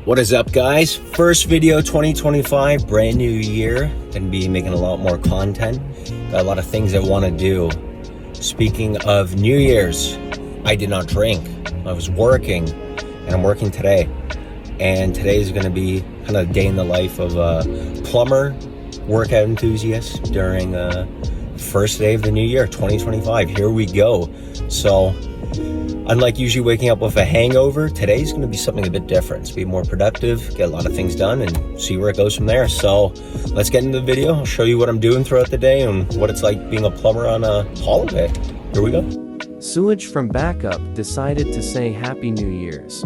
What is up, guys? First video 2025, brand new year. Gonna be making a lot more content. Got a lot of things I want to do. Speaking of New Year's, I did not drink. I was working, and I'm working today. And today is gonna be kind of a day in the life of a plumber, workout enthusiast during the first day of the new year, 2025. Here we go. So, unlike usually waking up with a hangover, today's going to be something a bit different. To be more productive, get a lot of things done, and see where it goes from there. So let's get into the video. I'll show you what I'm doing throughout the day and what it's like being a plumber on a holiday. Here we go. Sewage from Backup decided to say Happy New Year's.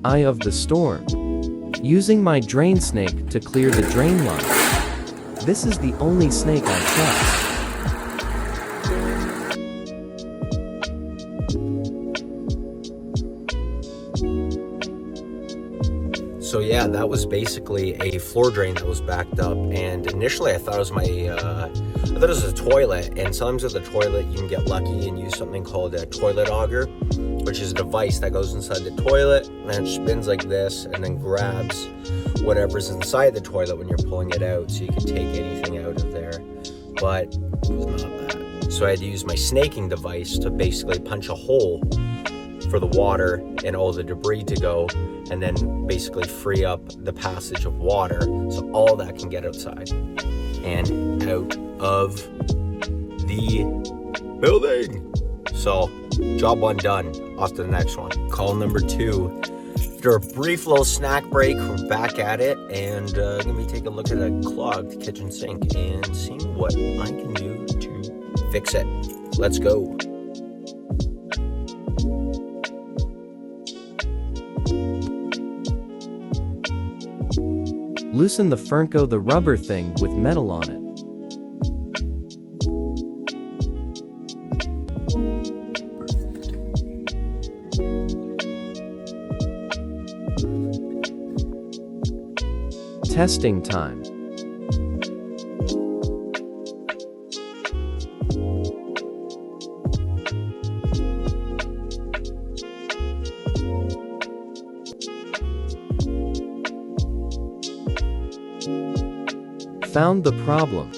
Eye of the storm. Using my drain snake to clear the drain line. This is the only snake I trust. So yeah, that was basically a floor drain that was backed up, and initially I thought it was a toilet. And sometimes with a toilet you can get lucky and use something called a toilet auger, which is a device that goes inside the toilet and it spins like this and then grabs whatever's inside the toilet when you're pulling it out, so you can take anything out of there. But it was not that. So I had to use my snaking device to basically punch a hole for the water and all the debris to go, and then basically free up the passage of water so all that can get outside and out of the building. So job one done, off to the next one. Call number 2. After a brief little snack break, we're back at it, and gonna be taking a look at a clogged kitchen sink and seeing what I can do to fix it. Let's go. Loosen the Fernco, the rubber thing with metal on it. Testing time. Found the problem.